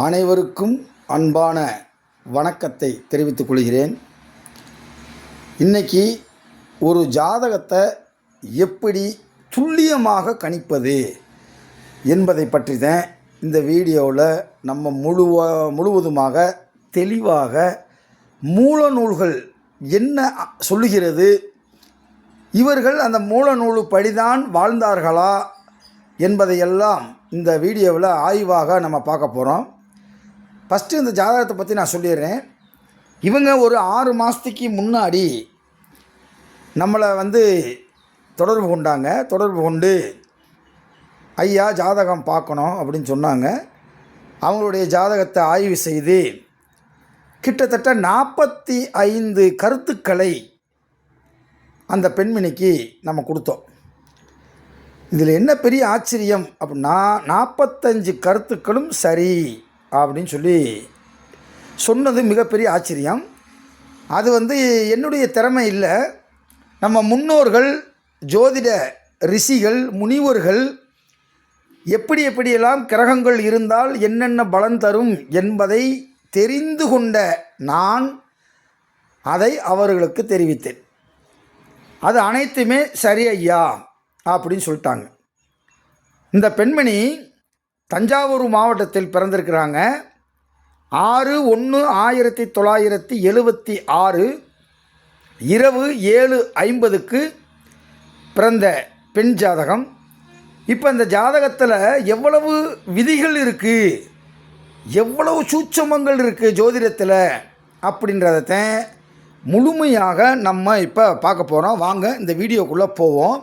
அனைவருக்கும் அன்பான வணக்கத்தை தெரிவித்துக் கொள்கிறேன். இன்னைக்கு ஒரு ஜாதகத்தை எப்படி துல்லியமாக கணிப்பது என்பதை பற்றி தான் இந்த வீடியோவில் நம்ம முழுவதுமாக தெளிவாக மூல நூல்கள் என்ன சொல்லுகிறது, இவர்கள் அந்த மூல நூல் படிதான் வாழ்ந்தார்களா என்பதையெல்லாம் இந்த வீடியோவில் ஆய்வாக நம்ம பார்க்க போகிறோம். ஃபஸ்ட்டு இந்த ஜாதகத்தை பற்றி நான் சொல்லிடுறேன். இவங்க ஒரு 6 மாதத்துக்கு முன்னாடி நம்மளை தொடர்பு கொண்டாங்க. தொடர்பு கொண்டு ஐயா ஜாதகம் பார்க்கணும் அப்படின்னு சொன்னாங்க. அவங்களுடைய ஜாதகத்தை ஆய்வு செய்து கிட்டத்தட்ட 45 கருத்துக்களை அந்த பெண்மணிக்கு நம்ம கொடுத்தோம். இதில் என்ன பெரிய ஆச்சரியம் அப்படின்னா, 45 கருத்துக்களும் சரி அப்படின்னு சொல்லி சொன்னது மிகப்பெரிய ஆச்சரியம். அது என்னுடைய திறமை இல்லை. நம்ம முன்னோர்கள், ஜோதிட ரிஷிகள், முனிவர்கள் எப்படியெல்லாம் கிரகங்கள் இருந்தால் என்னென்ன பலன் தரும் என்பதை தெரிந்து கொண்ட நான் அதை அவர்களுக்கு தெரிவித்தேன். அது அனைத்துமே சரி ஐயா அப்படின்னு சொல்லிட்டாங்க. இந்த பெண்மணி தஞ்சாவூர் மாவட்டத்தில் பிறந்திருக்கிறாங்க. 6/1/1976 இரவு 7:50 பிறந்த பெண் ஜாதகம். இப்போ இந்த ஜாதகத்தில் எவ்வளவு விதிகள் இருக்குது, எவ்வளவு சூட்சமங்கள் இருக்குது ஜோதிடத்தில் அப்படின்றத முழுமையாக நம்ம இப்போ பார்க்க போகிறோம். வாங்க இந்த வீடியோக்குள்ளே போவோம்.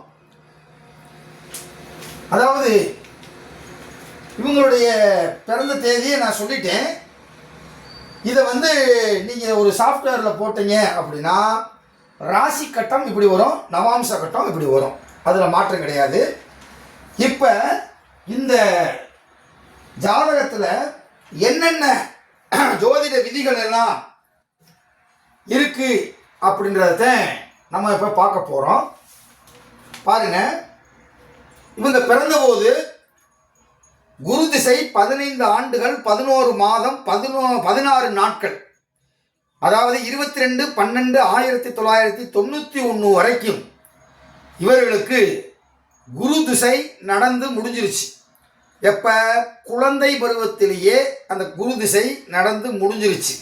அதாவது இவங்களுடைய பிறந்த தேதியை நான் சொல்லிட்டேன். இதை நீங்கள் ஒரு சாஃப்ட்வேரில் போட்டீங்க அப்படின்னா ராசி கட்டம் இப்படி வரும், நவாம்ச கட்டம் இப்படி வரும், அதில் மாற்றம் கிடையாது. இப்போ இந்த ஜாதகத்தில் என்னென்ன ஜோதிட விதிகள் எல்லாம் இருக்குது அப்படின்றத நம்ம இப்போ பார்க்க போகிறோம். பாருங்கள், இவங்க பிறந்தபோது குரு திசை 15 ஆண்டுகள் 11 மாதம் 16 நாட்கள், அதாவது 22/12/1991 வரைக்கும் இவர்களுக்கு குரு திசை நடந்து முடிஞ்சிருச்சு. எப்போ? குழந்தை பருவத்திலேயே அந்த குரு திசை நடந்து முடிஞ்சிருச்சு.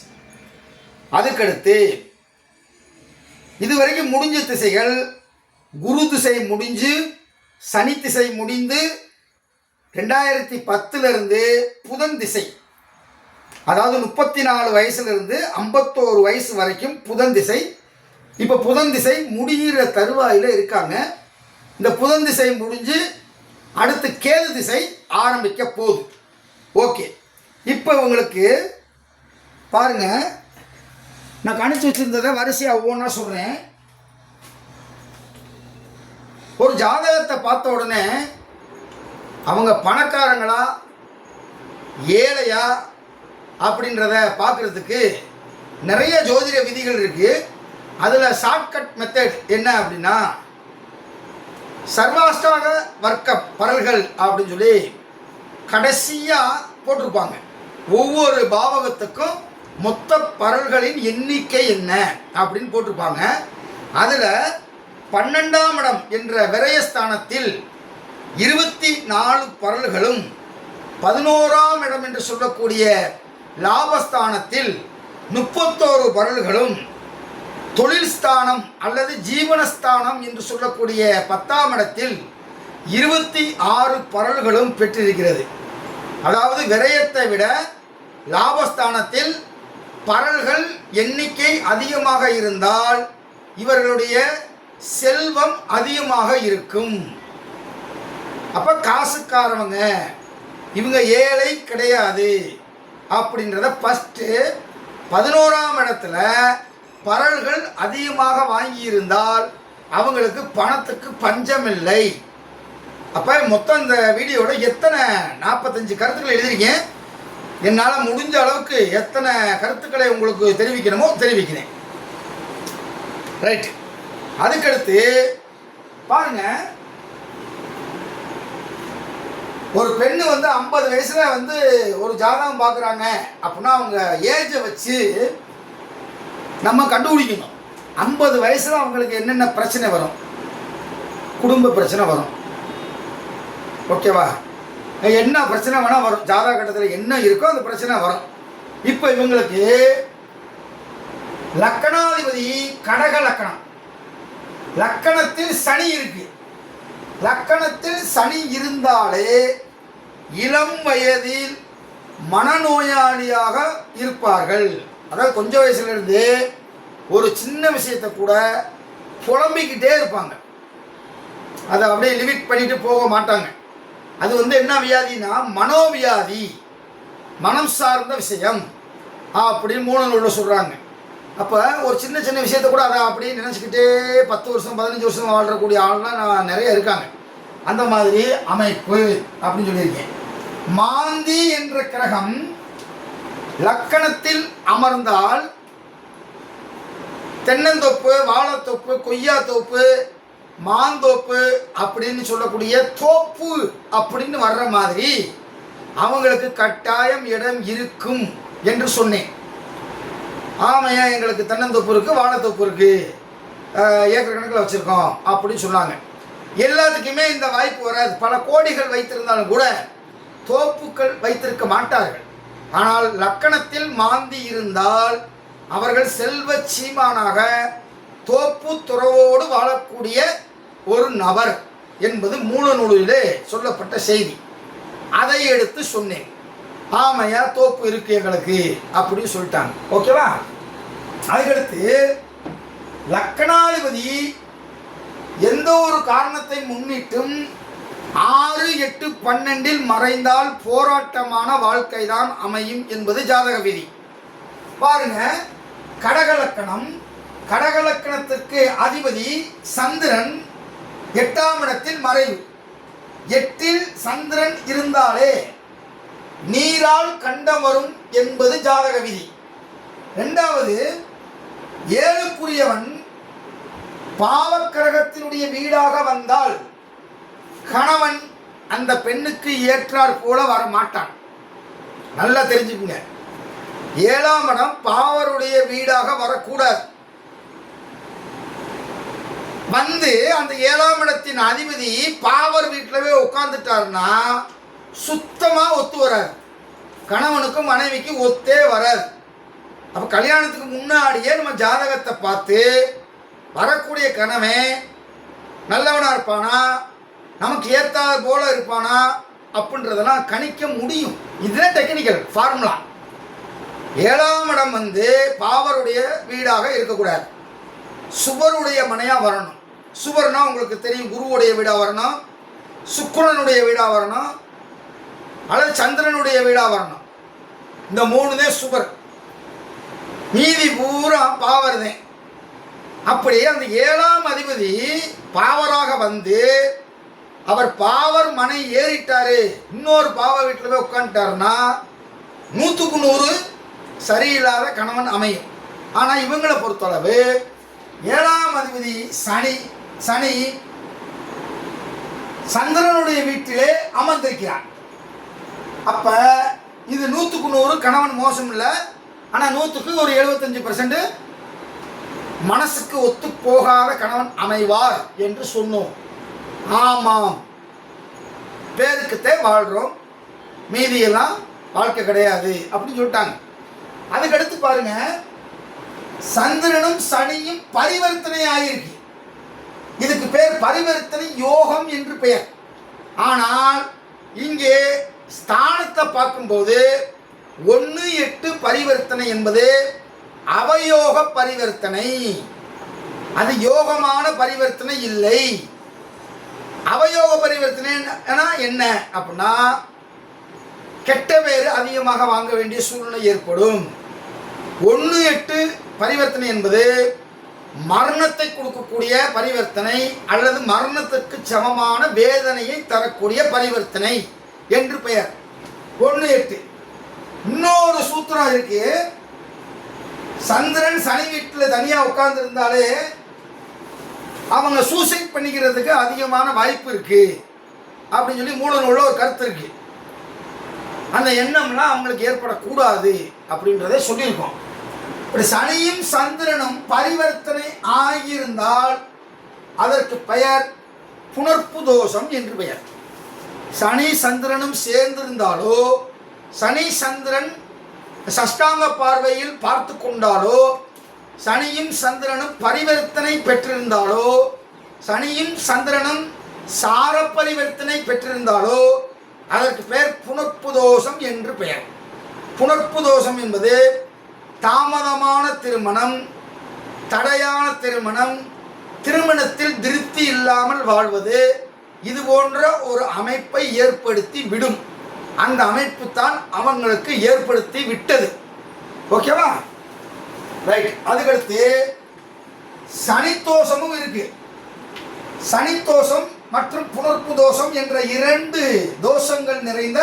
அதுக்கடுத்து இதுவரைக்கும் முடிஞ்ச திசைகள், குரு திசை முடிஞ்சு சனி திசை முடிந்து 2010 புதன் திசை, அதாவது 34 வயசுலேருந்து 51 வயசு வரைக்கும் புதன் திசை. இப்போ புதன் திசை முடிகிற தருவாயில் இருக்காங்க. இந்த புதன் திசை முடிஞ்சு அடுத்து கேது திசை ஆரம்பிக்க போகுது. ஓகே, இப்போ உங்களுக்கு பாருங்கள், நான் கணிச்சு வச்சுருந்ததை வரிசையாக ஒவ்வொன்றா சொல்கிறேன். ஒரு ஜாதகத்தை பார்த்த உடனே அவங்க பணக்காரங்களா ஏழையா அப்படின்றத பார்க்குறதுக்கு நிறைய ஜோதிட விதிகள் இருக்குது. அதில் ஷார்ட்கட் மெத்தட் என்ன அப்படின்னா, சர்வாஷ்டாக வர்க்க பரல்கள் அப்படின்னு சொல்லி கடைசியாக போட்டிருப்பாங்க. ஒவ்வொரு பாவகத்துக்கும் மொத்த பரல்களின் எண்ணிக்கை என்ன அப்படின்னு போட்டிருப்பாங்க. அதில் 12ஆம் இடம் என்ற விரயஸ்தானத்தில் 24 பரல்களும், 11ஆம் இடம் என்று சொல்லக்கூடிய லாபஸ்தானத்தில் 31 பரல்களும், தொழில் ஸ்தானம் அல்லது ஜீவனஸ்தானம் என்று சொல்லக்கூடிய 10ஆம் இடத்தில் 26 பரல்களும் பெற்றிருக்கிறது. அதாவது விரயத்தை விட லாபஸ்தானத்தில் பரல்கள் எண்ணிக்கை அதிகமாக இருந்தால் இவர்களுடைய செல்வம் அதிகமாக இருக்கும். அப்போ காசுக்காரவங்க, இவங்க ஏழை கிடையாது அப்படின்றத ஃபஸ்ட்டு 11ஆம் இடத்துல பரல்கள் அதிகமாக வாங்கியிருந்தால் அவங்களுக்கு பணத்துக்கு பஞ்சமில்லை. அப்போ மொத்தம் இந்த வீடியோவில் எத்தனை 45 கருத்துக்களை எழுதிருக்கேன். என்னால் முடிஞ்ச அளவுக்கு எத்தனை கருத்துக்களை உங்களுக்கு தெரிவிக்கணுமோ தெரிவிக்கிறேன். ரைட், அதுக்கடுத்து பாருங்கள், ஒரு பெண்ணு வந்து 50 வயசில் வந்து ஒரு ஜாதகம் பார்க்குறாங்க அப்படின்னா அவங்க ஏஜை வச்சு நம்ம கண்டுபிடிக்கணும். 50 வயசில் அவங்களுக்கு என்னென்ன பிரச்சனை வரும், குடும்ப பிரச்சனை வரும், ஓகேவா, என்ன பிரச்சனை வேணால் வரும், ஜாதக கட்டத்தில் என்ன இருக்கோ அந்த பிரச்சனை வரும். இப்போ இவங்களுக்கு லக்கணாதிபதி கடக லக்கணம், லக்கணத்தில் சனி இருக்கு. லக்கணத்தில் சனி இருந்தாலே இளம் வயதில் மனநோயாளியாக இருப்பார்கள். அதாவது கொஞ்சம் வயசுலேருந்து ஒரு சின்ன விஷயத்தை கூட புலம்பிக்கிட்டே இருப்பாங்க. அதை அப்படியே லிமிட் பண்ணிட்டு போக மாட்டாங்க. அது வந்து என்ன வியாதினா மனோவியாதி, மனம் சார்ந்த விஷயம் அப்படின்னு 3 நூலில் சொல்கிறாங்க. அப்போ ஒரு சின்ன சின்ன விஷயத்தை கூட அதை அப்படியே நினச்சிக்கிட்டே 10 வருஷம் 15 வருஷம் வாழ்கிறக்கூடிய ஆள்லாம் நான் நிறைய இருக்காங்க. அந்த மாதிரி அமைப்பு அப்படின்னு சொல்லியிருக்கேன். மாந்தி என்ற கிரகம் லக்கணத்தில் அமர்ந்தால் தென்னந்தோப்பு, வாழைத்தோப்பு, கொய்யாத்தோப்பு, மாந்தோப்பு அப்படின்னு சொல்லக்கூடிய தோப்பு அப்படின்னு வர்ற மாதிரி அவங்களுக்கு கட்டாயம் இடம் இருக்கும் என்று சொன்னேன். ஆமையா எங்களுக்கு தென்னந்தோப்பு இருக்குது, வாழைத்தோப்பு இருக்குது, ஏக்கர் கணக்கில் வச்சுருக்கோம் அப்படின்னு சொன்னாங்க. எல்லாத்துக்குமே இந்த வாய்ப்பு வராது. பல கோடிகள் வைத்திருந்தாலும் கூட தோப்புக்கள் வைத்திருக்க மாட்டார்கள். ஆனால் லக்கணத்தில் மாந்தி இருந்தால் அவர்கள் செல்வ சீமானாக தோப்பு துறவோடு வாழக்கூடிய ஒரு நபர் என்பது மூல நூலிலே சொல்லப்பட்ட செய்தி. அதை எடுத்து சொன்னேன். ஆமையா தோப்பு இருக்கு எங்களுக்கு அப்படின்னு சொல்லிட்டாங்க. ஓகேவா? அதுக்கடுத்து லக்கணாதிபதி எந்த ஒரு காரணத்தை முன்னிட்டும் 6, 8, 12 மறைந்தால் போராட்டமான வாழ்க்கை தான் அமையும் என்பது ஜாதக விதி. பாருங்க, கடகலக்கணம், கடகலக்கணத்திற்கு அதிபதி சந்திரன் 8ஆம் இடத்தில் மறைவு. 8இல் சந்திரன் இருந்தாலே நீரால் கண்டம் வரும் என்பது ஜாதக விதி. 2வது, 7க்குரியவன் பாவக்கிரகத்தினுடைய வீடாக வந்தால் கணவன் அந்த பெண்ணுக்கு ஏற்றாற் போல வர மாட்டான். நல்லா தெரிஞ்சுக்குங்க. 7ஆம் இடம் பாவருடைய வீடாக வரக்கூடாது. வந்து அந்த 7ஆம் இடத்தின் அதிபதி பாவர் வீட்டிலவே உட்கார்ந்துட்டாருன்னா சுத்தமா ஒத்து வராது. கணவனுக்கும் மனைவிக்கு ஒத்தே வராது. அப்போ கல்யாணத்துக்கு முன்னாடியே நம்ம ஜாதகத்தை பார்த்து வரக்கூடிய கணவன் நல்லவனாக இருப்பானா, நமக்கு ஏற்றாத போல இருப்பானா அப்படின்றதெல்லாம் கணிக்க முடியும். இதுதான் டெக்னிக்கல் ஃபார்முலா. 7ஆம் இடம் வந்து பாவருடைய வீடாக இருக்கக்கூடாது, சுபருடைய மனையாக வரணும். சுபர்னா உங்களுக்கு தெரியும், குருவுடைய வீடாக வரணும், சுக்கிரனுடைய வீடாக வரணும், அல்லது சந்திரனுடைய வீடாக வரணும். இந்த 3 சுபர், மீதி பூரா பாவர்தேன். அப்படியே அந்த 7ஆம் அதிபதி பாவராக வந்து அவர் பாவர் மனை ஏறிட்டாரு, இன்னொரு பாவ வீட்டில் போய் உட்காந்துட்டாருன்னா 100க்கு 100 சரியில்லாத கணவன் அமையும். ஆனால் இவங்களை பொறுத்தளவு 7ஆம் அதிபதி சனி சந்திரனுடைய வீட்டிலே அமர்ந்திருக்கிறார். அப்ப இது 100க்கு 100 கணவன் மோசம் இல்லை. ஆனால் 100க்கு ஒரு 75% மனசுக்கு ஒத்து போகாத கணவன் அமைவார் என்று சொன்னோம். ஆமாம், பேருக்குத்தே வாழ்கிறோம், மீதியெல்லாம் வாழ்க்கை கிடையாது அப்படின்னு சொல்லிட்டாங்க. அதுக்கடுத்து பாருங்க, சந்திரனும் சனியும் பரிவர்த்தனை ஆகியிருக்கு. இதுக்கு பேர் பரிவர்த்தனை யோகம் என்று பெயர். ஆனால் இங்கே ஸ்தானத்தை பார்க்கும்போது 1, 8 பரிவர்த்தனை என்பது அவயோக பரிவர்த்தனை. அது யோகமான பரிவர்த்தனை இல்லை. அவயோக பரிவர்த்தனை என்ன அப்படின்னா கெட்ட பேர் அதிகமாக வாங்க வேண்டிய சூழ்நிலை ஏற்படும். 1, 8 பரிவர்த்தனை என்பது மரணத்தை கொடுக்கக்கூடிய பரிவர்த்தனை அல்லது மரணத்துக்கு சமமான வேதனையை தரக்கூடிய பரிவர்த்தனை என்று பெயர். 1, 8. இன்னொரு சூத்திரம் இருக்கு. சந்திரன் சனி வீட்டில் தனியாக உட்கார்ந்து இருந்தாலே அவங்க சூசைட் பண்ணிக்கிறதுக்கு அதிகமான வாய்ப்பு இருக்கு. அப்படின்னு சொல்லி மூல நூலில் ஒரு கருத்து இருக்கு. அந்த எண்ணம்லாம் அவங்களுக்கு ஏற்படக்கூடாது அப்படின்றத சொல்லியிருக்கோம். இப்படி சனியும் சந்திரனும் பரிவர்த்தனை ஆகியிருந்தால் அதற்கு பெயர் புணர்ப்பு தோஷம் என்று பெயர். சனி சந்திரனும் சேர்ந்திருந்தாலோ, சனி சந்திரன் சஷ்டாங்க பார்வையில் பார்த்து கொண்டாலோ, சனியும் சந்திரனும் பரிவர்த்தனை பெற்றிருந்தாலோ, சனியும் சந்திரனும் சார பரிவர்த்தனை பெற்றிருந்தாலோ அதற்கு பெயர் புணர்ப்பு தோஷம் என்று பெயர். புணர்ப்பு தோஷம் என்பது தாமதமான திருமணம், தடையான திருமணம், திருமணத்தில் திருப்தி இல்லாமல் வாழ்வது, இது போன்ற ஒரு அமைப்பை ஏற்படுத்தி விடும். அந்த அமைப்பு தான் அவங்களுக்கு ஏற்படுத்தி விட்டது. ஓகேவா? ரைட். அதுக்கடுத்து சனித்தோஷமும் இருக்கு. சனித்தோஷம் மற்றும் புணர்ப்பு தோஷம் என்ற 2 தோஷங்கள் நிறைந்த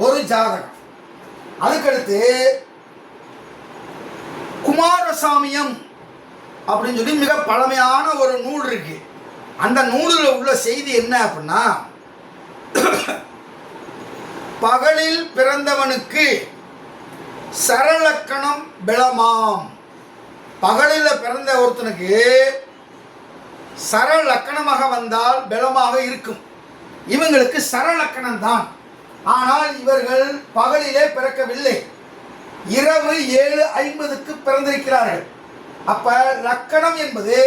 ஒரு ஜாதகம். அதுக்கடுத்து குமாரசாமியம் அப்படின்னு சொல்லி மிக பழமையான ஒரு நூல் இருக்கு. அந்த நூலில் உள்ள செய்தி என்ன அப்படின்னா, பகலில் பிறந்தவனுக்கு சரலக்கணம் பிளமாம். பகலில் பிறந்த ஒருத்தனுக்கு சரலக்கணமாக வந்தால் பலமாக இருக்கும். இவங்களுக்கு சரலக்கணம் தான். ஆனால் இவர்கள் பகலிலே பிறக்கவில்லை, இரவு 7:50க்கு பிறந்திருக்கிறார்கள். அப்ப லக்கணம் என்பது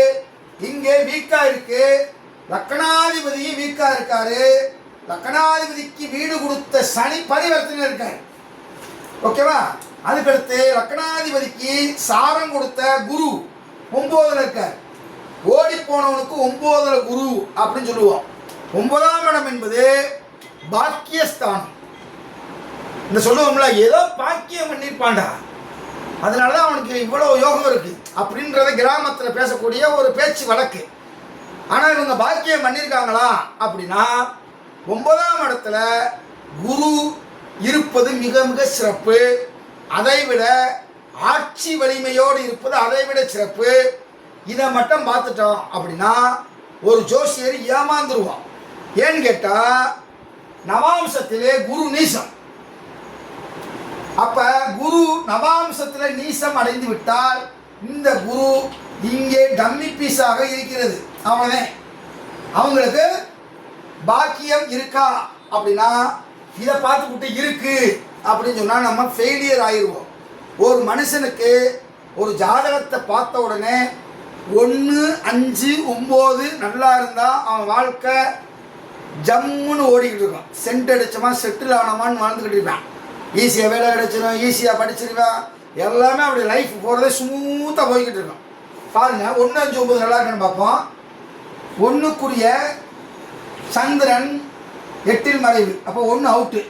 இங்கே வீக்கா இருக்கு. லக்கணாதிபதி வீக்கா இருக்காரு. லக்கணாதிபதிக்கு வீடு கொடுத்த சனி பரிவர்த்தனை இருக்காரு. ஓகேவா? அதுக்கடுத்து லக்கணாதிபதிக்கு சாரம் கொடுத்த குரு 9ல் இருக்கார். ஓடி போனவனுக்கு 9ல் குரு அப்படின்னு சொல்லுவோம். 9ஆம் இடம் என்பது பாக்கியஸ்தானம். இந்த சொல்லுவோம்ல, ஏதோ பாக்கியம் பண்ணியிருப்பான்டா, அதனாலதான் அவனுக்கு இவ்வளவு யோகம் இருக்கு அப்படின்றத கிராமத்தில் பேசக்கூடிய ஒரு பேச்சு வழக்கு. ஆனால் இவங்க பாக்கியம் பண்ணியிருக்காங்களா அப்படின்னா, 9ஆம் இடத்துல குரு இருப்பது மிக மிக சிறப்பு. அதைவிட ஆட்சி வலிமையோடு இருப்பது அதைவிட சிறப்பு. இதை மட்டும் பார்த்துட்டோம் அப்படின்னா ஒரு ஜோசியர் ஏமாந்துருவான். ஏன்னு கேட்டா, நவாம்சத்திலே குரு நீசம். அப்ப குரு நவாம்சத்திலே நீசம் அடைந்து விட்டால் இந்த குரு இங்கே டம்மி பீஸாக இருக்கிறது. அவனே அவங்களுக்கு பாக்கியம் இருக்கா அப்படின்னா இதை பார்த்துக்கிட்டு இருக்கு அப்படின்னு சொன்னால் நம்ம ஃபெயிலியர் ஆயிடுவோம். ஒரு மனுஷனுக்கு ஒரு ஜாதகத்தை பார்த்த உடனே 1, 5, 9 நல்லா இருந்தால் அவன் வாழ்க்கை ஜம்முன்னு ஓடிக்கிட்டு இருக்கும். சென்ட் அடிச்சோமா செட்டில் ஆனோமான்னு வாழ்ந்துக்கிட்டு இருப்பான். ஈஸியாக வேலை கிடைச்சிடும், ஈஸியாக படிச்சிருவான், எல்லாமே அப்படி லைஃப் போகிறதே ஸ்மூத்தாக போய்கிட்டு இருக்கும். பாருங்கள், 1, 5, 9 நல்லா இருக்குன்னு பார்ப்போம். 1க்குரிய சந்திரன் 8ல் மறைவு, அப்போ 1 அவுட்டு.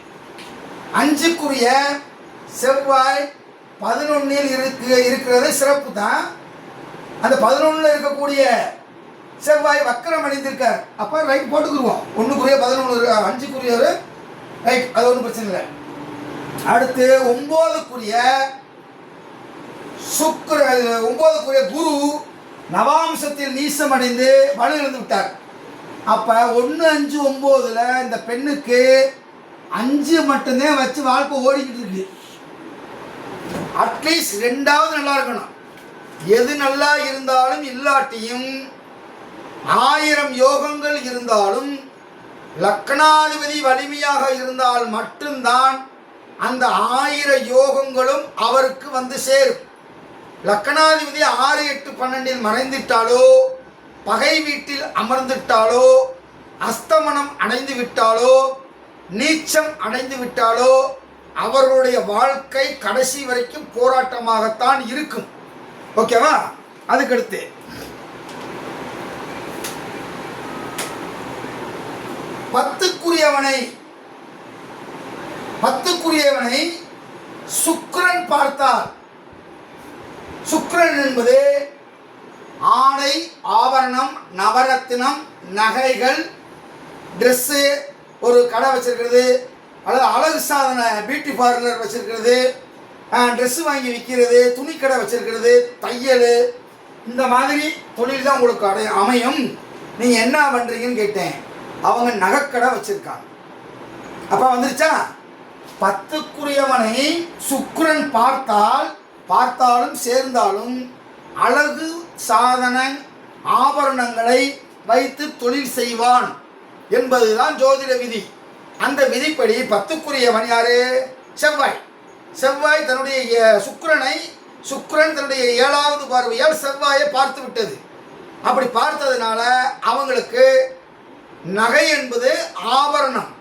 5க்குரிய செவ்வாய் 11ல் இருக்கிறது சிறப்பு தான். அந்த 11ல் இருக்கக்கூடிய செவ்வாய் வக்கரம் அடைந்திருக்கார். அப்போ ரைட் போட்டுக்குருவோம். 1க்குரிய 11, 5க்குரிய ரைட், அது ஒன்றும் பிரச்சனை இல்லை. அடுத்து 9க்குரிய சுக்கிரன், 9க்குரிய குரு நவாம்சத்தில் நீசம் அடைந்து வலு இழந்து விட்டார். அப்போ 1, 5, 9ல் இந்த பெண்ணுக்கு 5 மட்டும்தான் வச்சு வாழ்க்கை ஓடிக்கிட்டு இருக்கு. அட்லீஸ்ட் 2வது நல்லா இருக்கணும். எது நல்லா இருந்தாலும் இல்லாட்டியும் 1000 யோகங்கள் இருந்தாலும் லக்னாதிபதி வலிமையாக இருந்தால் மட்டும்தான் அந்த 1000 யோகங்களும் அவருக்கு வந்து சேரும். லக்னாதிபதி 6, 8, 12ல் மறைந்துவிட்டாலோ, பகை வீட்டில் அமர்ந்துவிட்டாலோ, அஸ்தமனம் அடைந்து விட்டாலோ, நீச்சம் அடைந்து விட்டாலோ அவர்களுடைய வாழ்க்கை கடைசி வரைக்கும் போராட்டமாகத்தான் இருக்கும். ஓகேவா? அதுக்கடுத்து 10க்குரியவனை சுக்கிரன் பார்த்தால், சுக்கிரன் என்பது ஆடை, ஆபரணம், நவரத்தினம், நகைகள், ட்ரெஸ்ஸு, ஒரு கடை வச்சிருக்கிறது, அல்லது அழகு சாதன பியூட்டி பார்லர் வச்சிருக்கிறது, ட்ரெஸ்ஸு வாங்கி விற்கிறது, துணிக்கடை வச்சிருக்கிறது, தையல், இந்த மாதிரி தொழில் தான் உங்களுக்கு அமையும். நீங்கள் என்ன பண்ணுறீங்கன்னு கேட்டேன். அவங்க நகைக்கடை வச்சிருக்காங்க. அப்போ வந்துருச்சா, 10க்குரியவனை சுக்கிரன் பார்த்தாலும் சேர்ந்தாலும் அழகு சாதன ஆபரணங்களை வைத்து தொழில் செய்வான் என்பதுதான் ஜோதிட விதி. அந்த விதிப்படி 10க்குரியவன் யாரு? செவ்வாய். செவ்வாய் தன்னுடைய சுக்கிரன் தன்னுடைய 7வது பார்வையால் செவ்வாயை பார்த்து விட்டது. அப்படி பார்த்ததுனால அவங்களுக்கு நகை என்பது ஆபரணம்.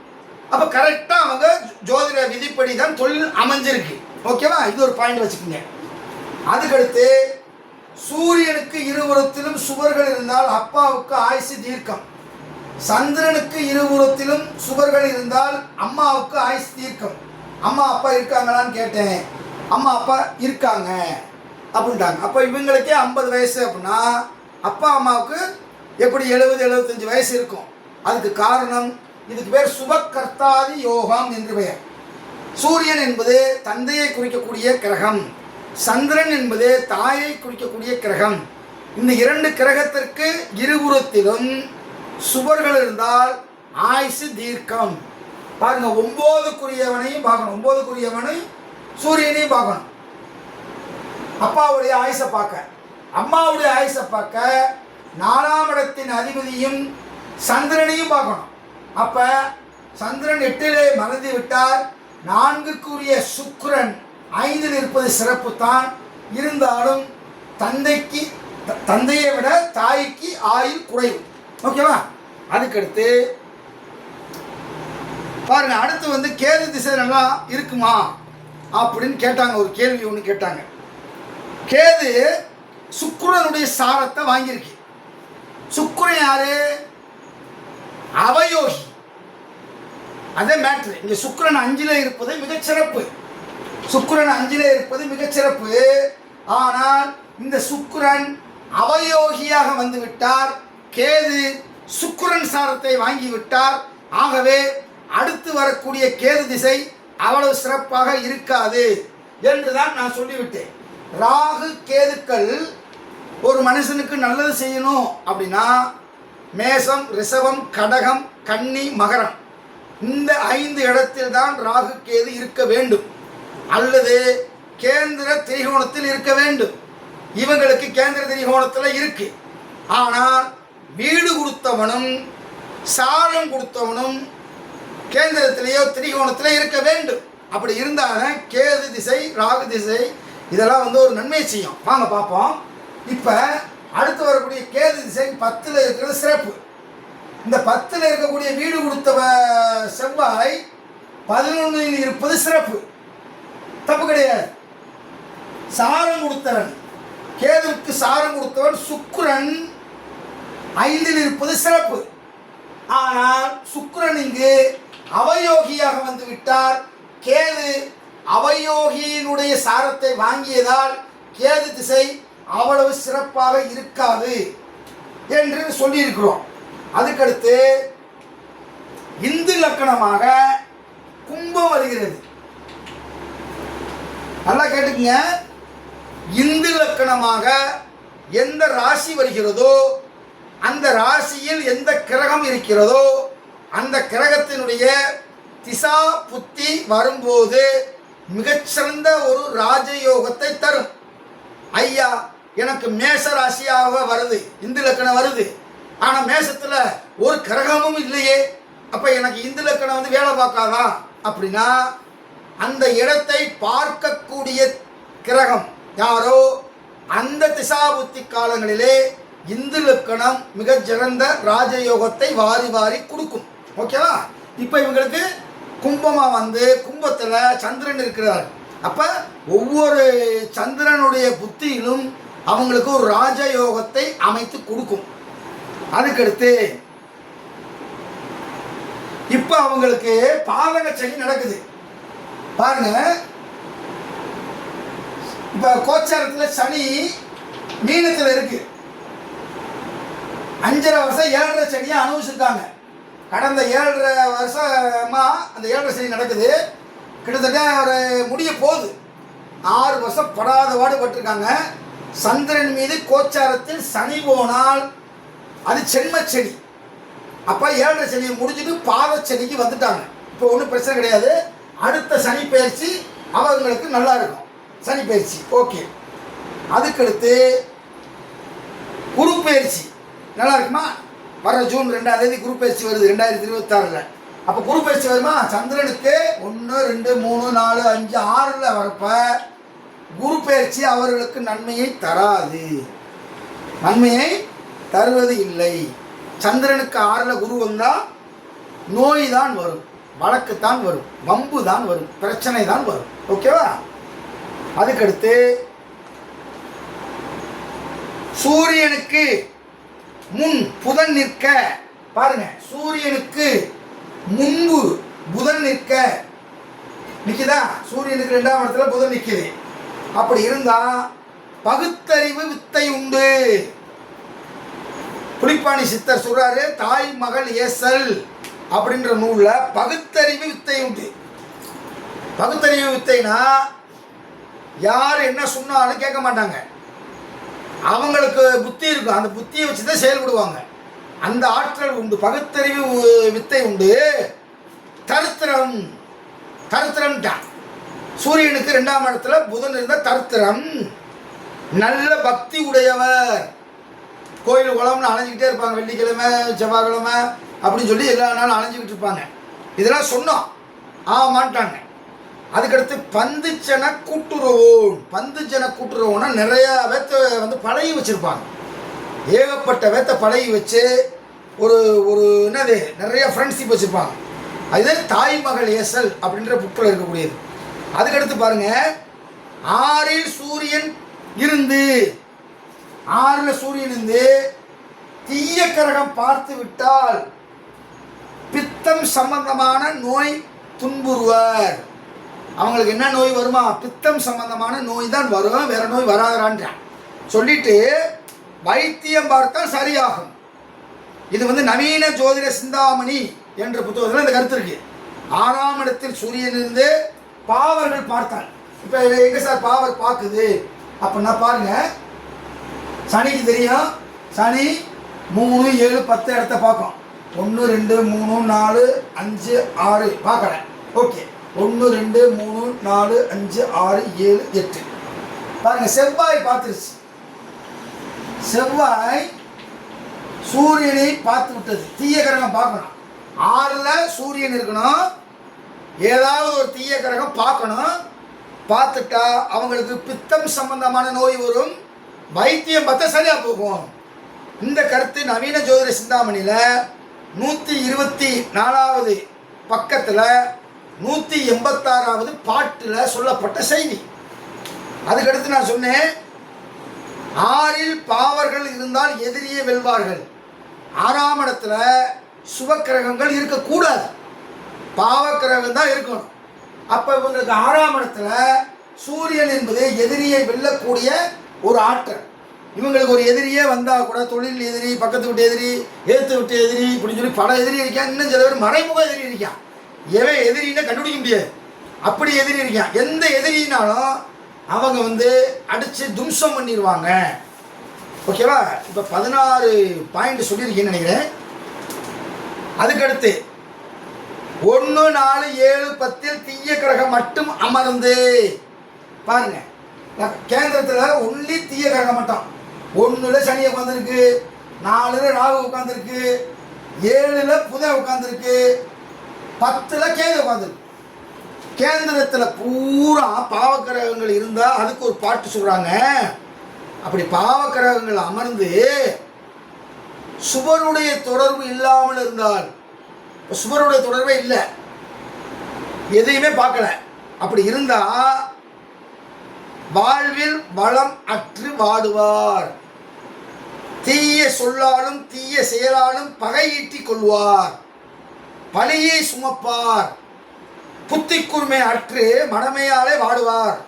அப்போ கரெக்டாக அவங்க ஜோதிட விதிப்படி தான் தொழில் அமைஞ்சிருக்கு. ஓகேவா? இது ஒரு பாயிண்ட் வச்சுக்கோங்க. அதுக்கடுத்து சூரியனுக்கு இருபுறத்திலும் சுவர்கள் இருந்தால் அப்பாவுக்கு ஆயுசு தீர்க்கம். சந்திரனுக்கு இருபுறத்திலும் சுவர்கள் இருந்தால் அம்மாவுக்கு ஆயுசு தீர்க்கம். அம்மா அப்பா இருக்காங்களான்னு கேட்டேன். அம்மா அப்பா இருக்காங்க அப்படின்ட்டாங்க. அப்போ இவங்களுக்கே 50 வயசு அப்படின்னா அப்பா அம்மாவுக்கு எப்படி 70-75 வயசு இருக்கும். அதுக்கு காரணம், இதுக்கு பேர் சுபகர்த்தாதி யோகம் என்று பெயர். சூரியன் என்பது தந்தையை குறிக்கக்கூடிய கிரகம், சந்திரன் என்பது தாயை குறிக்கக்கூடிய கிரகம். இந்த 2 கிரகத்திற்கு இருபுறத்திலும் சுவர்கள் இருந்தால் ஆயுசு தீர்க்கம். பாருங்க, 9க்குரியவனையும் பார்க்கணும், 9க்குரியவனை சூரியனையும் பார்க்கணும். அப்பாவுடைய ஆயுசை பார்க்க, அம்மாவுடைய ஆயுசை பார்க்க 4ஆம் இடத்தின் அதிபதியும் சந்திரனையும் பார்க்கணும். அப்ப சந்திரன் 8லே மறந்து விட்டார். 4க்குரிய சுக்கிரன் 5ல் இருப்பது சிறப்பு தான். இருந்தாலும் தந்தையை விட தாய்க்கு ஆயுள் குறைவு. ஓகேவா? அதுக்கடுத்து பாருங்க, அடுத்து கேது திசை நல்லா இருக்குமா அப்படின்னு கேட்டாங்க. ஒரு கேள்வி ஒன்று கேட்டாங்க. கேது சுக்கிரனுடைய சாரத்தை வாங்கியிருக்கு. சுக்கிரன் யாரு? அவயோகி. அதே மேட்ரு. இங்க சுக்கிரன் 5ல் இருப்பது மிகச்சிறப்பு. சுக்கிரன் 5ல் இருப்பது மிகச்சிறப்பு. ஆனால் இந்த சுக்கிரன் அவயோகியாக வந்து விட்டார். கேது சுக்கிரன் சாரத்தை வாங்கிவிட்டார். ஆகவே அடுத்து வரக்கூடிய கேது திசை அவ்வளவு சிறப்பாக இருக்காது என்றுதான் நான் சொல்லிவிட்டேன். ராகு கேதுக்கள் ஒரு மனுஷனுக்கு நல்லது செய்யணும் அப்படின்னா மேசம், ரிஷபம், கடகம், கன்னி, மகரம் இந்த 5 இடத்தில் தான் ராகு கேது இருக்க வேண்டும், அல்லது கேந்திர திரிகோணத்தில் இருக்க வேண்டும். இவங்களுக்கு கேந்திர திரிகோணத்தில் இருக்கு. ஆனால் வீடு கொடுத்தவனும் சாரம் கொடுத்தவனும் கேந்திரத்திலேயோ திரிகோணத்திலே இருக்க வேண்டும். அப்படி இருந்தாலும் கேது திசை, ராகு திசை இதெல்லாம் ஒரு நன்மை செய்யும். வாங்க பார்ப்போம். இப்போ அடுத்து வரக்கூடிய கேது திசை 10ல் இருக்கிறது சிறப்பு. இந்த 10ல் இருக்கக்கூடிய வீடு கொடுத்த செவ்வாய் 11ல் இருப்பது சிறப்பு, தப்பு கிடையாது. சாரம் கொடுத்தவன், கேதுவுக்கு சாரம் கொடுத்தவன் சுக்கிரன் 5ல் இருப்பது சிறப்பு. ஆனால் சுக்கிரன் இங்கு அவயோகியாக வந்து விட்டார். கேது அவயோகியினுடைய சாரத்தை வாங்கியதால் கேது திசை அவ்வளவு சிறப்பாக இருக்காது என்று சொல்லியிருக்கிறோம். அதுக்கடுத்து இந்து லக்கணமாக கும்பம் வருகிறது. நல்லா கேட்டுக்குங்க. இந்து லக்கணமாக எந்த ராசி வருகிறதோ அந்த ராசியில் எந்த கிரகம் இருக்கிறதோ அந்த கிரகத்தினுடைய திசா புத்தி வரும்போது மிகச்சிறந்த ஒரு ராஜயோகத்தை தரும். ஐயா, எனக்கு மேஷ ராசியாக வருது, இந்து லக்கணம் வருது, ஆனால் மேஷத்தில் ஒரு கிரகமும் இல்லையே, அப்போ எனக்கு இந்து லக்கணம் வேலை பார்க்காதா அப்படின்னா அந்த இடத்தை பார்க்கக்கூடிய கிரகம் யாரோ அந்த திசாபுத்தி காலங்களிலே இந்து லக்கணம் மிக சிறந்த ராஜயோகத்தை வாரி வாரி கொடுக்கும். ஓகேவா? இப்போ இவங்களுக்கு கும்பமாக கும்பத்தில் சந்திரன் இருக்கிறார். அப்போ ஒவ்வொரு சந்திரனுடைய புத்தியிலும் அவங்களுக்கு ஒரு ராஜயோகத்தை அமைத்து கொடுக்கும். அதுக்கடுத்து இப்போ அவங்களுக்கு பாதக சனி நடக்குது. பாருங்க, இப்போ கோச்சாரத்தில் சனி மீனத்தில் இருக்கு. 5.5 வருஷம் 7.5 சனியை அனுபவிச்சிருக்காங்க. கடந்த 7.5 வருஷமா அந்த 7.5 சனி நடக்குது. கிட்டத்தட்ட ஒரு முடிய போகுது. 6 வருஷம் படாத பாடுபட்டிருக்காங்க. சந்திரன் மீது கோச்சாரத்தில் சனி போனால் அது சென்மச்சனி. அப்போ 7.5 சனியை முடிஞ்சுட்டு பாத சனிக்கு வந்துட்டாங்க. இப்போ ஒன்றும் பிரச்சனை கிடையாது. அடுத்த சனி பயிற்சி அவங்களுக்கு நல்லா இருக்கும். சனி பயிற்சி ஓகே. அதுக்கடுத்து குரு பயிற்சி நல்லா இருக்குமா? வர ஜூன் 2ஆம் தேதி குரு பயிற்சி வருது 2026. அப்போ குரு பயிற்சி வருமா? சந்திரனுக்கு 1 2 3 4 5 6 வரப்ப குரு பயிற்சி அவர்களுக்கு நன்மையை தராது, நன்மையை தருவது இல்லை. சந்திரனுக்கு 6 குரு வந்தால் நோய் தான் வரும், வழக்கு தான் வரும், வம்பு தான் வரும், பிரச்சனை தான் வரும். ஓகேவா? அதுக்கடுத்து சூரியனுக்கு முன் புதன் நிற்க பாருங்க. சூரியனுக்கு முன்பு புதன் நிற்குதா? சூரியனுக்கு 2ஆம் இடத்துல புதன் நிற்குது. அப்படி இருந்தா பகுத்தறிவு வித்தை உண்டு. புலிப்பாணி சித்தர் சொல்றாரு, தாய் மகள் ஏசல் அப்படின்ற நூல்ல பகுத்தறிவு வித்தை உண்டு. பகுத்தறிவு வித்தைனா யார் என்ன சொன்னாலும் கேட்க மாட்டாங்க. அவங்களுக்கு புத்தி இருக்கும், அந்த புத்தியை வச்சு தான் செயல்படுவாங்க. அந்த ஆற்றல் உண்டு, பகுத்தறிவு வித்தை உண்டு. தருத்திரம் தான். சூரியனுக்கு 2ஆம் இடத்துல புதன் இருந்த தருத்திரம். நல்ல பக்தி உடையவர். கோயில் குளம்னு அலைஞ்சிக்கிட்டே இருப்பாங்க. வெள்ளிக்கிழமை செவ்வாய்க்கிழமை அப்படின்னு சொல்லி எல்லா நாளும் அலைஞ்சிக்கிட்டு இருப்பாங்க. இதெல்லாம் சொன்னோம், ஆமான்ட்டாங்க. அதுக்கடுத்து பந்துச்சன கூட்டுறவோன். பந்துச்சன கூட்டுறவோன்னா நிறையா வேத்தை வந்து பழகி வச்சுருப்பாங்க. ஏகப்பட்ட வேத்தை பழகி வச்சு ஒரு ஒரு என்னது நிறைய ஃப்ரெண்ட்ஷிப் வச்சுருப்பாங்க. அதுதான் தாய் மகள் ஏசல் அப்படின்ற புக்கில் இருக்கக்கூடியது. அதுக்கடுத்து பாருங்க, 6ல் சூரியன் இருந்து 6ல் சூரியன் இருந்து தீய கிரகம் பார்த்து விட்டால் பித்தம் சம்பந்தமான நோய் துன்புறுவர். அவங்களுக்கு என்ன நோய் வருமா? பித்தம் சம்பந்தமான நோய் தான் வரும், வேற நோய் வராதான்ற சொல்லிட்டு வைத்தியம் பார்த்தால் சரியாகும். இது வந்து நவீன ஜோதிட சிந்தாமணி என்ற புத்தகத்தில் இந்த கருத்து இருக்கு. 6ஆம் இடத்தில் சூரியன் இருந்து பாவர்கள் பார்த்தால், இப்போ எங்க சார் பாவர் பார்க்குது அப்படின்னா பாருங்க, சனிக்கு தெரியும். சனி 3 7 10 இடத்த பார்க்கும். 1 2 3 4 5 6 பார்க்கல. ஓகே, 1 2 3 4 5 6 7 8 பாருங்க. செவ்வாய் பார்த்துருச்சு. செவ்வாய் சூரியனை பார்த்து விட்டது. தீய கிரகம் பார்க்கணும். 6ல் சூரியன் இருக்கணும், ஏதாவது ஒரு தீய கிரகம் பார்க்கணும். பார்த்துட்டா அவங்களுக்கு பித்தம் சம்பந்தமான நோய் வரும், வைத்தியம் பார்த்தா சரியா போகும். இந்த கருத்து நவீன ஜோதிட சிந்தாமணியில் 124வது பக்கத்தில் 186வது பாட்டில் சொல்லப்பட்ட செய்தி. அதுக்கடுத்து நான் சொன்னேன், 6ல் பாவர்கள் இருந்தால் எதிரியே வெல்வார்கள். 6ஆம் இடத்துல சுபக்கிரகங்கள் இருக்கக்கூடாது, பாவக்கிரகம் தான் இருக்கணும். அப்போ இவங்களுக்கு 6ஆம் இடத்துல சூரியன் என்பது எதிரியை வெல்லக்கூடிய ஒரு ஆற்றல். இவங்களுக்கு ஒரு எதிரியே வந்தால் கூட, தொழில் எதிரி, பக்கத்து விட்டு எதிரி, ஏற்று விட்டு எதிரி, இப்படின்னு சொல்லி பல எதிரி இருக்கான். இன்னும் சில பேர் மறைமுக எதிரி இருக்கான். எவன் எதிரின்னு கண்டுபிடிக்க முடியாது, அப்படி எதிரி இருக்கான். எந்த எதிரினாலும் அவங்க வந்து அடித்து தும்சம் பண்ணிடுவாங்க. ஓகேவா? இப்போ 16 பாயிண்ட் சொல்லியிருக்கேன்னு நினைக்கிறேன். அதுக்கடுத்து 1 4 7 10 தீய கிரகம் மட்டும் அமர்ந்து பாருங்க. கேந்திரத்தில் ஒன்லி தீய கிரகம் மட்டும். 1ல் சனி உட்காந்துருக்கு, 4ல் ராகு உட்காந்துருக்கு, 7ல் புதன் உட்காந்துருக்கு, 10ல் கேது உட்காந்துருக்கு. கேந்திரத்தில் பூரா பாவக்கிரகங்கள் இருந்தால் அதுக்கு ஒரு பாட்டு சொல்கிறாங்க. அப்படி பாவக்கிரகங்கள் அமர்ந்து சுபருடைய தொடர்பு இல்லாமல் இருந்தால், இப்போ சுபருடைய தொடர்பே இல்லை, எதையுமே பார்க்கல, அப்படி இருந்தால் வாழ்வில் வளம் அற்று வாடுவார். தீய சொல்லாலும் தீய செயலாலும் பகையீட்டிக் கொள்வார். பழியை சுமப்பார். புத்தி கூர்மை அற்று மடமையாலே வாடுவார்.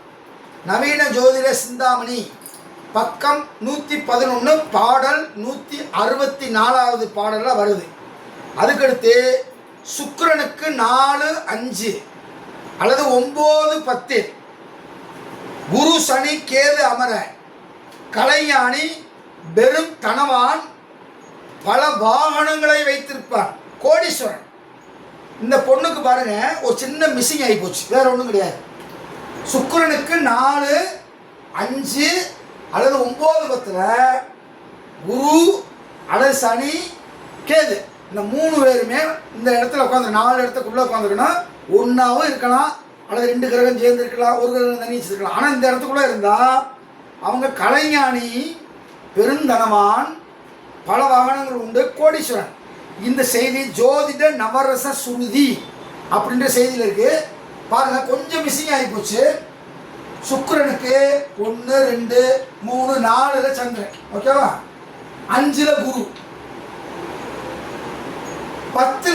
நவீன ஜோதிட சிந்தாமணி பக்கம் 111 பாடல் 164வது பாடலில் வருது. அதுக்கடுத்து சுக்கிரனுக்கு 4 5 அல்லது 9 10 குரு சனி கேது அமர கலைஞானி பெரும் தனவான் பல வாகனங்களை வைத்திருப்பான், கோடீஸ்வரன். இந்த பொண்ணுக்கு பாருங்க ஒரு சின்ன மிஸ்ஸிங் ஆகி போச்சு, வேற ஒன்றும் கிடையாது. சுக்கிரனுக்கு 4, 5 அல்லது 9, 10 குரு அல்லது சனி, கேது, இந்த 3 பேருமே இந்த இடத்துல உட்காந்து 4 இடத்துக்குள்ளே உட்காந்துருக்கணும். ஒன்றாவும் இருக்கலாம் அல்லது 2 கிரகம் சேர்ந்து இருக்கலாம், ஒரு கிரகம் தனி வச்சுருக்கலாம். ஆனால் இந்த இடத்துக்குள்ளே இருந்தால் அவங்க கலைஞானி, பெருந்தனவான், பல வாகனங்கள் உண்டு, கோடீஸ்வரன். இந்த செய்தி ஜோதிட நவரச சுருதி அப்படின்ற செய்தியில் இருக்குது. பாருங்கள், கொஞ்சம் மிஸ்ஸிங் ஆகி போச்சு. சுக்கிரனுக்கு 1, 2, 3, 4 சந்திரன், ஓகேவா? 5 குரு, 10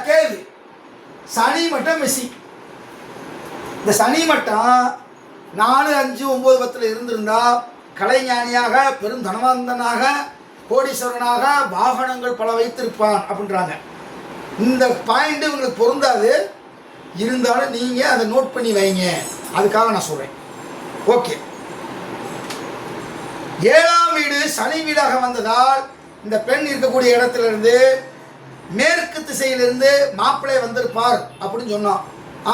கேது, சனி மட்டும் மிஸ்ஸி. இந்த சனி மட்டும் 4, 5, 9, 10 இருந்திருந்தா கலைஞானியாக, பெரும் தனவந்தனாக, கோடீஸ்வரனாக, வாகனங்கள் பல வைத்திருப்பான் அப்படின்றாங்க. இந்த பாயிண்ட் உங்களுக்கு பொருந்தாது, இருந்தாலும் நீங்கள் அதை நோட் பண்ணி வைங்க, அதுக்காக நான் சொல்கிறேன். ஓகே, 7ஆம் வீடு சனி வீடாக வந்ததால் இந்த பெண் இருக்கக்கூடிய இடத்துல இருந்து மேற்கு திசையிலிருந்து மாப்பிள்ளை வந்திருப்பார் அப்படின்னு சொன்னோம்.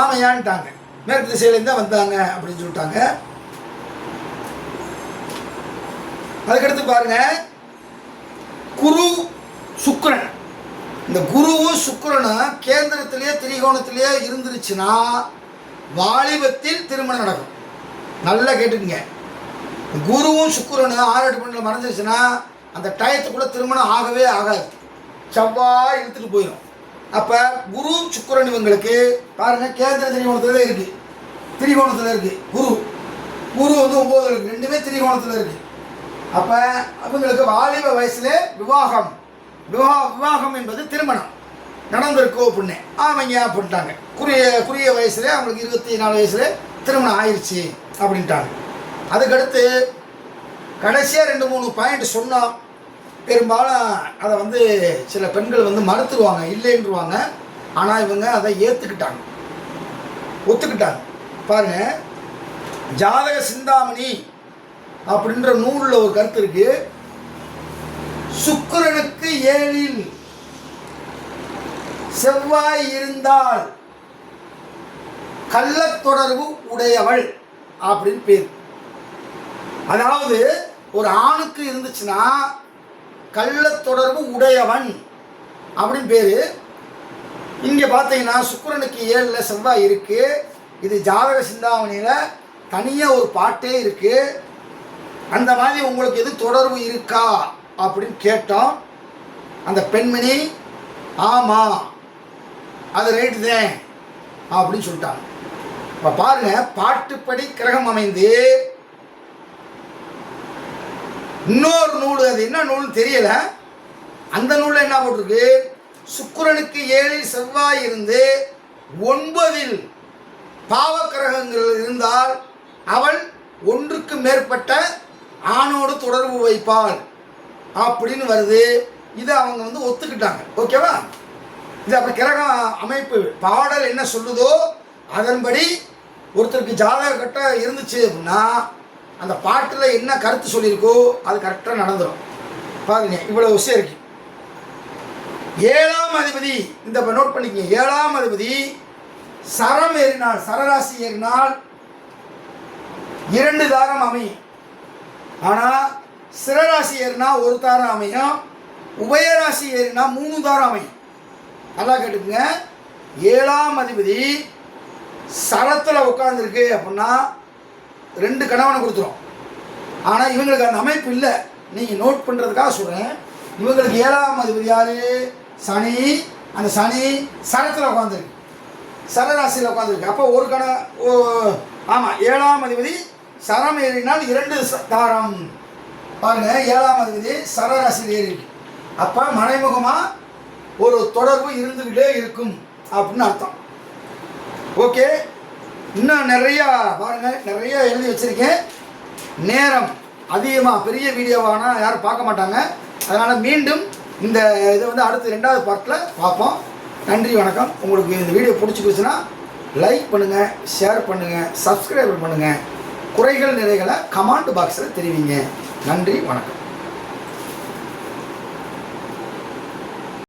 ஆமையான்ட்டாங்க, மேற்கு திசையிலேருந்து தான் வந்தாங்க அப்படின்னு சொல்லிட்டாங்க. அதுக்கடுத்து பாருங்க, குரு சுக்கிரன். இந்த குருவும் சுக்கிரனும் கேந்திரத்திலேயே திரிகோணத்திலேயே இருந்துருச்சுன்னா வாலிபத்தில் திருமணம் நடக்கும். நல்லா கேட்டுக்குங்க. குருவும் சுக்கிரனும் 6, 8 மணியில் மறைஞ்சிருச்சுன்னா அந்த டயத்துக்குள்ள திருமணம் ஆகவே ஆகாது, செவ்வாய் இழுத்துட்டு போயிடும். அப்போ குரு சுக்கிரன் இவங்களுக்கு பாருங்கள் கேந்திர திரிகோணத்தில் இருக்குது, திரிகோணத்தில் இருக்குது. குரு வந்து 9 இருக்குது, ரெண்டுமே திரிகோணத்தில் இருக்குது. அப்போ அவங்களுக்கு வாலிப வயசுல விவாகம் என்பது திருமணம் நடந்திருக்கோ அப்படின்னு அவங்க அப்படின்ட்டாங்க. குறுகிய வயசுல அவங்களுக்கு 24 வயசுல திருமணம் ஆயிடுச்சு அப்படின்ட்டாங்க. அதுக்கடுத்து கடைசியாக 2-3 பாயிண்ட் சொன்னோம். பெரும்பாலும் அதை வந்து சில பெண்கள் வந்து மறுத்துருவாங்க, இல்லைன்றுவாங்க. ஆனால் இவங்க அதை ஒத்துக்கிட்டாங்க. பாருங்க, ஜாதக சிந்தாமணி அப்படின்ற நூலில் ஒரு கருத்து இருக்கு. சுக்கிரனுக்கு 7இல் செவ்வாய் இருந்தால் கள்ளத்தொடர்பு உடையவள் அப்படின்னு பேர். அதாவது ஒரு ஆணுக்கு இருந்துச்சுன்னா கள்ளத்தொடர்பு உடையவன் அப்படின்னு பேர். இங்கே பார்த்தீங்கன்னா சுக்கிரனுக்கு 7ல் செவ்வாய் இருக்கு. இது ஜாதக சிந்தாமணியில் தனியாக ஒரு பாட்டே இருக்கு. அந்த மாதிரி உங்களுக்கு எது தொடர்பு இருக்கா அப்படின்னு கேட்டோம். அந்த பெண்மணி ஆமாம் அது ரைட்டு தான் அப்படின்னு சொல்லிட்டாங்க. இப்போ பாருங்க, பாட்டுப்படி கிரகம் அமைந்து இன்னொரு நூல், அது என்ன நூல்னு தெரியல, அந்த நூலில் என்ன போட்டிருக்கு, சுக்கிரனுக்கு 7இல் செவ்வாய் இருந்து 9இல் பாவக்கிரகங்கள் இருந்தால் அவள் ஒன்றுக்கு மேற்பட்ட ஆணோடு தொடர்பு வைப்பாள் அப்படின்னு வருது. இதை அவங்க வந்து ஒத்துக்கிட்டாங்க, ஓகேவா? இது அப்போ கிரக அமைப்பு பாடல் என்ன சொல்லுதோ அதன்படி ஒருத்தருக்கு ஜாதக கட்டம் இருந்துச்சு அப்படின்னா அந்த பாட்டில் என்ன கருத்து சொல்லியிருக்கோ அது கரெக்டாக நடந்துடும். பாருங்க, இவ்வளோ விஷயம் இருக்கு. 7ஆம் அதிபதி, இந்த நோட் பண்ணிக்கங்க, 7ஆம் அதிபதி சரம் ஏறினால், சரராசி ஏறினால் 2 தாரம் அமையும். ஆனால் சிரராசி ஏறினா 1 தாரம் அமையும், உபயராசி ஏறினா 3 தாரம் அமையும். நல்லா கேட்டுக்குங்க, 7ஆம் அதிபதி சரத்தில் உட்காந்துருக்கு அப்படின்னா 2 கணவனை கொடுத்துரும். ஆனால் இவங்களுக்கு அந்த அமைப்பு இல்லை. நீங்கள் நோட் பண்ணுறதுக்காக சொல்கிறேன். இவங்களுக்கு 7ஆம் அதிபதி யார்? சனி. அந்த சனி சரத்தில் உட்காந்துருக்கு, சரராசியில் உட்காந்துருக்கு. அப்போ ஒரு ஆமாம், 7ஆம் அதிபதி சரம் ஏறினால் 2 தாரம். பாருங்கள், 7ஆம் அதிபதி சரராசியில் ஏறிருக்கு. அப்போ மறைமுகமாக ஒரு தொடர்பு இருந்துக்கிட்டே இருக்கும் அப்படின்னு அர்த்தம். ஓகே, இன்னும் நிறையா பாருங்கள், நிறைய எழுதி வச்சுருக்கேன். நேரம் அதிகமாக பெரிய வீடியோவானா யாரும் பார்க்க மாட்டாங்க. அதனால் மீண்டும் இந்த இதை வந்து அடுத்து 2வது பார்ட்டில் பார்ப்போம். நன்றி, வணக்கம். உங்களுக்கு இந்த வீடியோ பிடிச்சிக்கிச்சுன்னா லைக் பண்ணுங்கள், ஷேர் பண்ணுங்கள், சப்ஸ்கிரைப் பண்ணுங்கள். குறைகள் நிறைகளை கமெண்ட் பாக்ஸில் தெரிவிங்க. நன்றி, வணக்கம்.